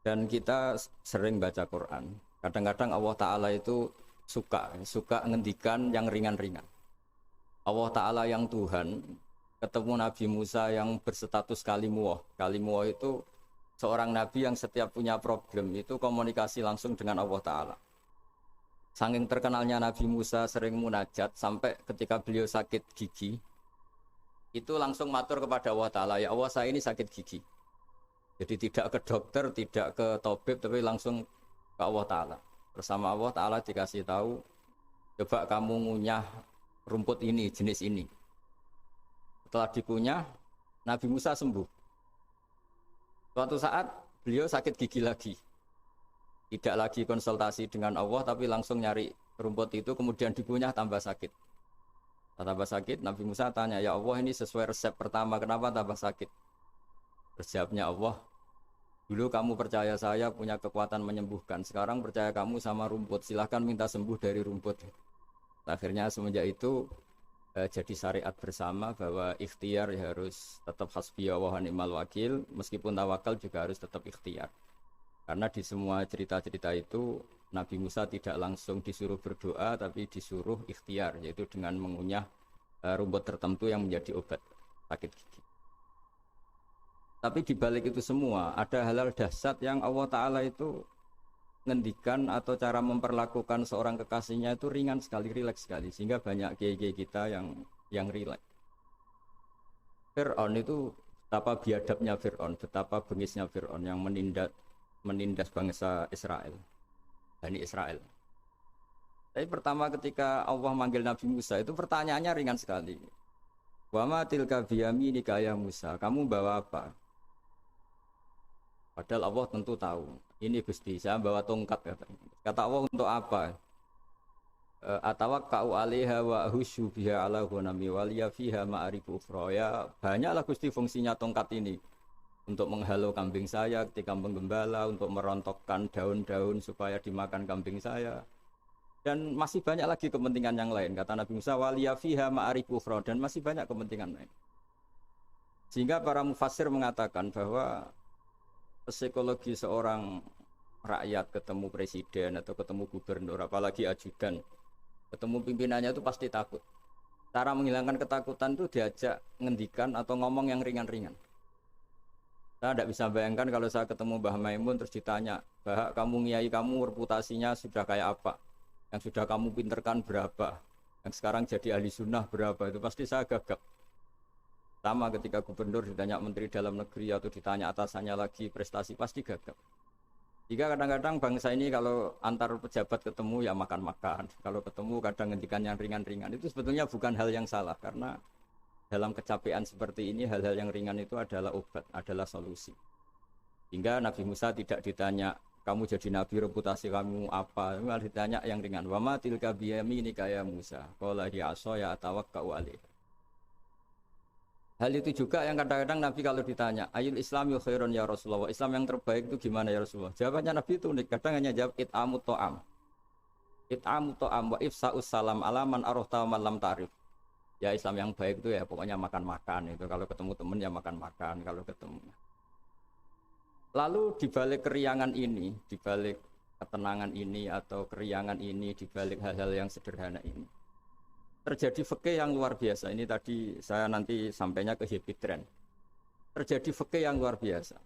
Dan kita sering baca Quran. Kadang-kadang Allah Ta'ala itu suka ngendikan yang ringan-ringan. Allah Ta'ala yang Tuhan ketemu Nabi Musa yang berstatus kalimuwah. Kalimuwah itu seorang nabi yang setiap punya problem itu komunikasi langsung dengan Allah Ta'ala. Saking terkenalnya Nabi Musa sering munajat sampai ketika beliau sakit gigi itu langsung matur kepada Allah Ta'ala, ya Allah saya ini sakit gigi. Jadi tidak ke dokter, tidak ke tabib, tapi langsung ke Allah Ta'ala. Bersama Allah Ta'ala dikasih tahu, coba kamu ngunyah rumput ini, jenis ini. Setelah dikunyah, Nabi Musa sembuh. Suatu saat beliau sakit gigi lagi. Tidak lagi konsultasi dengan Allah, tapi langsung nyari rumput itu, kemudian dikunyah tambah sakit. Tambah sakit, Nabi Musa tanya, ya Allah ini sesuai resep pertama, kenapa tambah sakit? Resepnya Allah, dulu kamu percaya saya punya kekuatan menyembuhkan, sekarang percaya kamu sama rumput, silahkan minta sembuh dari rumput. Akhirnya semenjak itu jadi syariat bersama bahwa ikhtiar harus tetap hasbiyallah wa ni'mal wakil, meskipun tawakal juga harus tetap ikhtiar. Karena di semua cerita-cerita itu Nabi Musa tidak langsung disuruh berdoa, tapi disuruh ikhtiar, yaitu dengan mengunyah rumput tertentu yang menjadi obat sakit gigi. Tapi di balik itu semua ada hal-hal dahsyat yang Allah Ta'ala itu ngendikan atau cara memperlakukan seorang kekasihnya itu ringan sekali, rileks sekali, sehingga banyak kiai-kiai kita yang rileks. Fir'aun itu betapa biadabnya Fir'aun, betapa bengisnya Fir'aun yang menindas bangsa Israel, Bani Israel. Tapi pertama ketika Allah manggil Nabi Musa itu pertanyaannya ringan sekali. Wa ma tilka biyaminika ya Musa, kamu bawa apa? Padahal Allah tentu tahu. Ini Gusti, saya bawa tongkat katanya. Kata Allah untuk apa? Atawakka'u 'alaiha wa ahusyu biha 'ala ghanami wa liya fiha ma'arifu ukhra. Ya, banyaklah Gusti fungsinya tongkat ini. Untuk menghalau kambing saya ketika menggembala, untuk merontokkan daun-daun supaya dimakan kambing saya. Dan masih banyak lagi kepentingan yang lain. Kata Nabi Musa, wa liya fiha ma'arifu ukhra, dan masih banyak kepentingan lain. Sehingga para mufassir mengatakan bahwa psikologi seorang rakyat ketemu presiden atau ketemu gubernur, apalagi ajudan, ketemu pimpinannya itu pasti takut. Cara menghilangkan ketakutan itu diajak ngendikan atau ngomong yang ringan-ringan. Saya tidak bisa bayangkan kalau saya ketemu Mbah Maimun terus ditanya, Mbah kamu ngiyai kamu reputasinya sudah kayak apa? Yang sudah kamu pinterkan berapa? Yang sekarang jadi ahli sunnah berapa? Itu pasti saya gagap. Sama ketika gubernur ditanya menteri dalam negeri atau ditanya atasannya lagi prestasi pasti gagap. Jika kadang-kadang bangsa ini kalau antar pejabat ketemu ya makan-makan. Kalau ketemu kadang ngendikan yang ringan-ringan. Itu sebetulnya bukan hal yang salah karena dalam kecapean seperti ini hal-hal yang ringan itu adalah obat, adalah solusi. Hingga Nabi Musa tidak ditanya kamu jadi nabi reputasi kamu apa, malah ditanya yang ringan. Wa ma tilka biyaminika ya Musa. Qala hiya 'ashaya atawakka'u 'alaiha. Hal itu juga yang kadang-kadang Nabi kalau ditanya, ayul Islam khairun ya Rasulullah, Islam yang terbaik itu gimana ya Rasulullah? Jawabannya Nabi itu unik, kadang hanya jawab it'amut ta'am. It'amut ta'am wa ifsa'us salam alaman arahta man lam ta'rif. Ya Islam yang baik itu ya pokoknya makan-makan itu, kalau ketemu teman ya makan-makan kalau ketemu. Lalu dibalik keriangan ini, dibalik ketenangan ini atau keriangan ini, dibalik hal-hal yang sederhana ini, terjadi fikih yang luar biasa. Ini tadi saya nanti sampainya ke happy trend. Terjadi fikih yang luar biasa.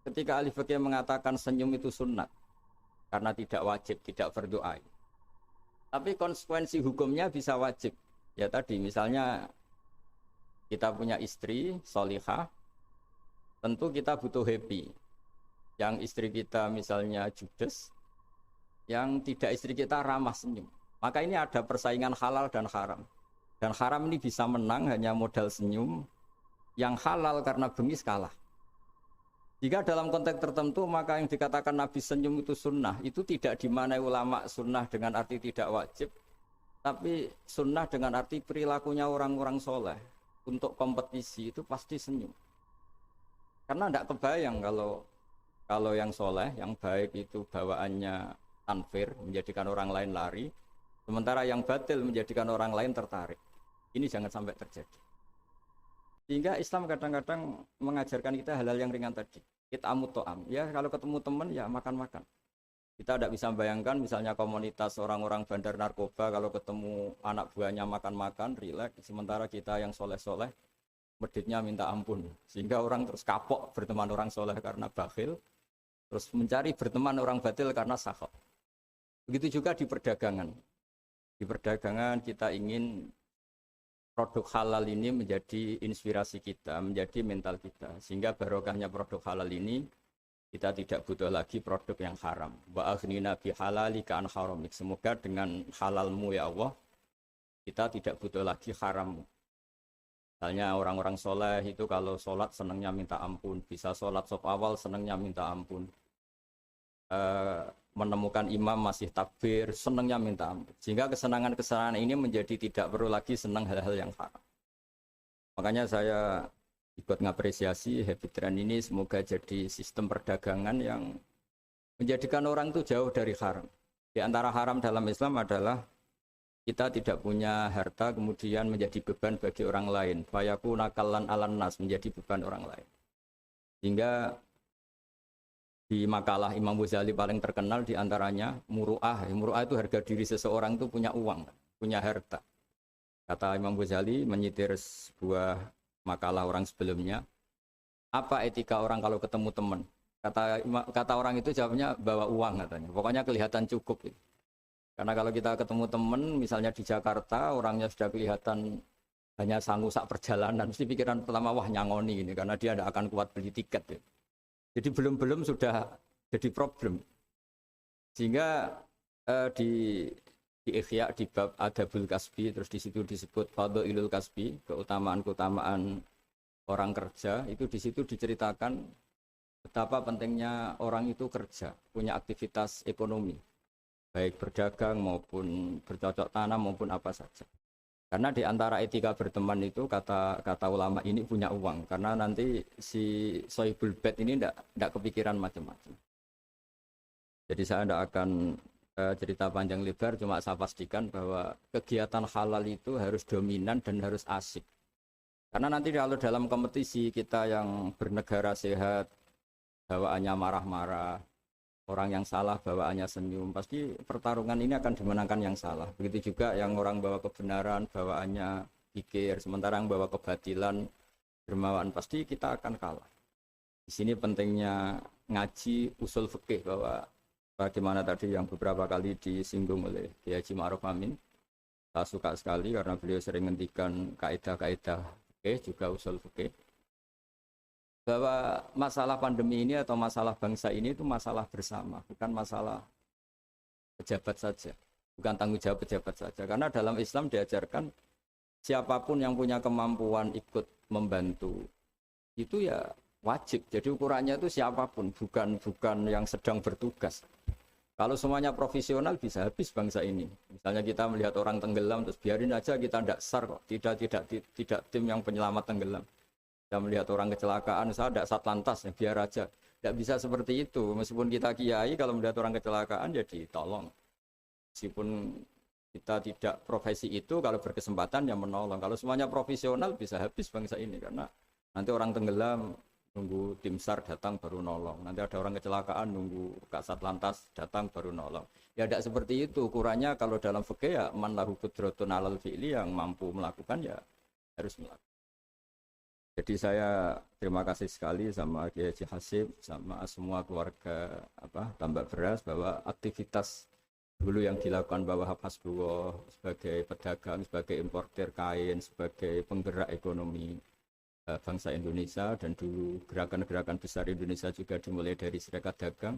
Ketika ahli fikih mengatakan senyum itu sunnat karena tidak wajib, tidak fardhu ain. Tapi konsekuensi hukumnya bisa wajib. Ya tadi misalnya kita punya istri solihah, tentu kita butuh happy. Yang istri kita misalnya judes, yang tidak istri kita ramah senyum. Maka ini ada persaingan halal dan haram. Dan haram ini bisa menang hanya modal senyum. Yang halal karena bengis kalah. Jika dalam konteks tertentu maka yang dikatakan Nabi senyum itu sunnah. Itu tidak dimanai ulama sunnah dengan arti tidak wajib. Tapi sunnah dengan arti perilakunya orang-orang soleh. Untuk kompetisi itu pasti senyum. Karena tidak kebayang kalau yang soleh, yang baik itu bawaannya tanfir, menjadikan orang lain lari. Sementara yang batil menjadikan orang lain tertarik. Ini jangan sampai terjadi. Sehingga Islam kadang-kadang mengajarkan kita hal-hal yang ringan tadi. Kita to'am. Ya kalau ketemu teman ya makan-makan. Kita tidak bisa bayangkan misalnya komunitas orang-orang bandar narkoba kalau ketemu anak buahnya makan-makan, rileks. Sementara kita yang soleh-soleh, meditnya minta ampun. Sehingga orang terus kapok berteman orang soleh karena bakhil. Terus mencari berteman orang batil karena sakhot. Begitu juga di perdagangan. Di perdagangan kita ingin produk halal ini menjadi inspirasi kita, menjadi mental kita. Sehingga barokahnya produk halal ini, kita tidak butuh lagi produk yang haram. Wa aghnina bi halalika an haramik. Semoga dengan halalmu ya Allah, kita tidak butuh lagi haram. Misalnya orang-orang soleh itu kalau sholat senangnya minta ampun. Bisa sholat sop awal senangnya minta ampun. Menemukan imam masih takbir, senangnya minta ampun. Sehingga kesenangan-kesenangan ini menjadi tidak perlu lagi senang hal-hal yang haram. Makanya saya ikut ngapresiasi habit trend ini, semoga jadi sistem perdagangan yang menjadikan orang itu jauh dari haram. Di antara haram dalam Islam adalah kita tidak punya harta kemudian menjadi beban bagi orang lain. Fayaku nakalan alan nas, menjadi beban orang lain. Sehingga di makalah Imam Ghazali paling terkenal diantaranya muru'ah. Muru'ah itu harga diri seseorang itu punya uang, punya harta. Kata Imam Ghazali menyitir sebuah makalah orang sebelumnya, apa etika orang kalau ketemu teman? Kata orang itu jawabnya bawa uang katanya. Pokoknya kelihatan cukup. Karena kalau kita ketemu teman, misalnya di Jakarta, orangnya sudah kelihatan hanya sanggup sak perjalanan, mesti pikiran pertama wah nyangoni ini, karena dia tidak akan kuat beli tiket. Jadi belum sudah jadi problem. Sehingga di Ikhya di bab Adabul Kasbi, terus di situ disebut Fadhailul Kasbi, keutamaan-keutamaan orang kerja, itu di situ diceritakan betapa pentingnya orang itu kerja, punya aktivitas ekonomi, baik berdagang maupun bercocok tanam maupun apa saja. Karena di antara etika berteman itu kata ulama ini punya uang, karena nanti si sohibul bed ini tidak kepikiran macam-macam. Jadi saya tidak akan cerita panjang lebar, cuma saya pastikan bahwa kegiatan halal itu harus dominan dan harus asik. Karena nanti kalau dalam kompetisi kita yang bernegara sehat, bawaannya marah-marah, orang yang salah bawaannya senyum, pasti pertarungan ini akan dimenangkan yang salah. Begitu juga yang orang bawa kebenaran bawaannya pikir, sementara yang bawa kebatilan dermawan, pasti kita akan kalah. Di sini pentingnya ngaji usul fikih, bahwa bagaimana tadi yang beberapa kali disinggung oleh Kiai Haji Ma'ruf Amin. Saya suka sekali karena beliau sering menghentikan kaidah-kaidah fikih juga usul fikih, bahwa masalah pandemi ini atau masalah bangsa ini itu masalah bersama, bukan masalah pejabat saja, bukan tanggung jawab pejabat saja. Karena dalam Islam diajarkan siapapun yang punya kemampuan ikut membantu itu ya wajib. Jadi ukurannya itu siapapun, bukan yang sedang bertugas. Kalau semuanya profesional bisa habis bangsa ini. Misalnya kita melihat orang tenggelam terus biarin aja, kita tidak SAR kok, tidak tim yang penyelamat tenggelam. Kita melihat orang kecelakaan, saya tidak satlantas, ya biar aja. Tidak bisa seperti itu. Meskipun kita kiai, kalau melihat orang kecelakaan, ya ditolong. Meskipun kita tidak profesi itu, kalau berkesempatan ya menolong. Kalau semuanya profesional, bisa habis bangsa ini. Karena nanti orang tenggelam, nunggu tim SAR datang baru nolong. Nanti ada orang kecelakaan, nunggu Kak Satlantas datang baru nolong. Ya tidak seperti itu. Ukurannya kalau dalam fikih ya man lahu qudratun 'alal fi'li, yang mampu melakukan ya harus melakukan. Jadi saya terima kasih sekali sama Kiai Haji Hasib, sama semua keluarga Tambak Beras, bahwa aktivitas dulu yang dilakukan Mbah Wahab Hasbullah sebagai pedagang, sebagai importer kain, sebagai penggerak ekonomi bangsa Indonesia, dan dulu gerakan-gerakan besar Indonesia juga dimulai dari Serikat Dagang.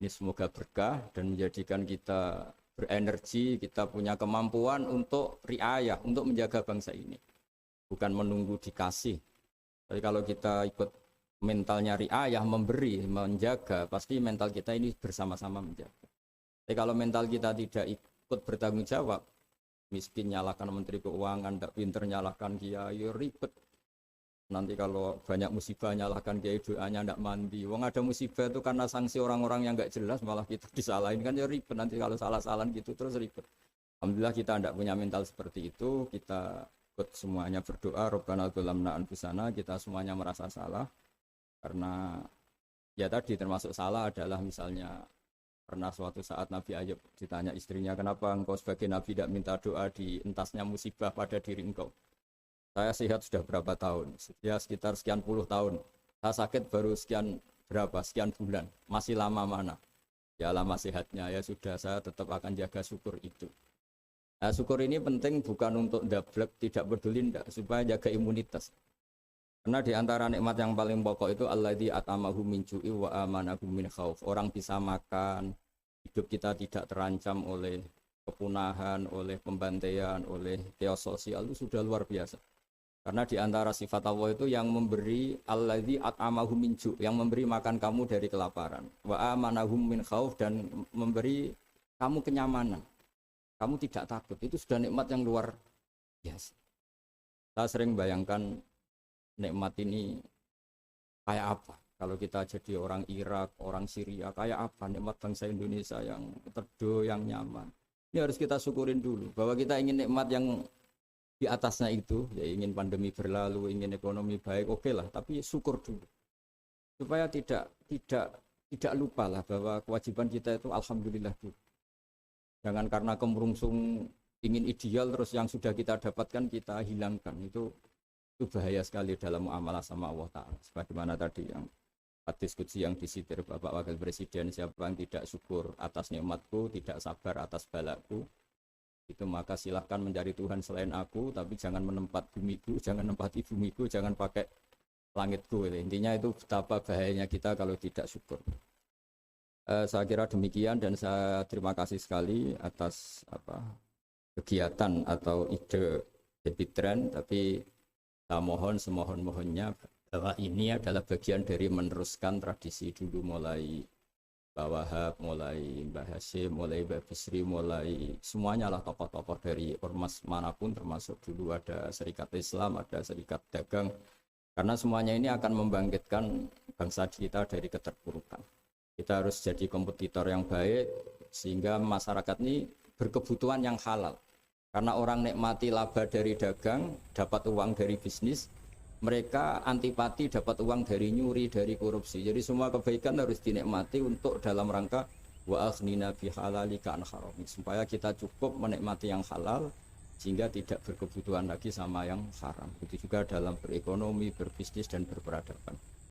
Ini semoga berkah dan menjadikan kita berenergi, kita punya kemampuan untuk riayah, untuk menjaga bangsa ini. Bukan menunggu dikasih. Tapi kalau kita ikut mentalnya riayah, memberi, menjaga, pasti mental kita ini bersama-sama menjaga. Tapi kalau mental kita tidak ikut bertanggung jawab, miskin nyalakan Menteri Keuangan, tidak pinter nyalakan kiai, ribet. Nanti kalau banyak musibah nyalakan kiai, doanya tidak mandi. Wong ada musibah itu karena sanksi orang-orang yang nggak jelas, malah kita disalahin, kan ya ribet. Nanti kalau salah-salahan gitu terus ribet. Alhamdulillah kita tidak punya mental seperti itu. Kita ikut semuanya berdoa, Rabbana dzalamna anfusana, kita semuanya merasa salah karena Ya tadi termasuk salah adalah misalnya pernah suatu saat Nabi Ayub ditanya istrinya, kenapa engkau sebagai Nabi tidak minta doa di entasnya musibah pada diri engkau? Saya sehat sudah berapa tahun? Ya sekitar sekian puluh tahun. Saya sakit baru sekian berapa? Sekian bulan. Masih lama mana? Ya lama sehatnya. Ya sudah, saya tetap akan jaga syukur itu. Nah, syukur ini penting bukan untuk dablek, tidak peduli enggak, supaya jaga imunitas. Karena di antara nikmat yang paling pokok itu alladzi at'amahum min ju'i wa amanahum min khauf. Orang bisa makan, hidup kita tidak terancam oleh kepunahan, oleh pembantaian, oleh chaos sosial itu sudah luar biasa. Karena di antara sifat Allah itu yang memberi alladzi at'amahum min ju', yang memberi makan kamu dari kelaparan. Wa amanahum min khauf, dan memberi kamu kenyamanan. Kamu tidak takut. Itu sudah nikmat yang luar biasa. Saya sering bayangkan nikmat ini kayak apa kalau kita jadi orang Irak, orang Syria, kayak apa nikmat bangsa Indonesia yang teduh, yang nyaman. Ini harus kita syukurin dulu bahwa kita ingin nikmat yang di atasnya itu, ya ingin pandemi berlalu, ingin ekonomi baik, oke lah, tapi syukur dulu supaya tidak lupa lah bahwa kewajiban kita itu alhamdulillah dulu. Jangan karena kemerungsung ingin ideal terus yang sudah kita dapatkan kita hilangkan. Itu bahaya sekali dalam muamalah sama Allah Ta'ala. Sebagaimana tadi yang hadis qudsi yang disitir Bapak Wakil Presiden, siapa yang tidak syukur atas nikmatku, tidak sabar atas balaku, itu maka silahkan mencari Tuhan selain aku, tapi jangan menempat bumiku, jangan menempati bumiku, jangan pakai langitku. Intinya itu betapa bahayanya kita kalau tidak syukur. Saya kira demikian, dan saya terima kasih sekali atas kegiatan atau ide debit trend, tapi saya mohon semohon-mohonnya bahwa ini adalah bagian dari meneruskan tradisi dulu, mulai Mbah Wahab, mulai Mbah Hasyim, mulai Mbah Bisri, mulai semuanya lah tokoh-tokoh dari ormas manapun, termasuk dulu ada Serikat Islam, ada Serikat Dagang, karena semuanya ini akan membangkitkan bangsa kita dari keterpurukan. Kita harus jadi kompetitor yang baik sehingga masyarakat ini berkebutuhan yang halal. Karena orang nikmati laba dari dagang, dapat uang dari bisnis, mereka antipati dapat uang dari nyuri, dari korupsi. Jadi semua kebaikan harus dinikmati untuk dalam rangka wa aghnina bi halalika an haramik, supaya kita cukup menikmati yang halal sehingga tidak berkebutuhan lagi sama yang haram. Itu juga dalam berekonomi, berbisnis dan berperadaban.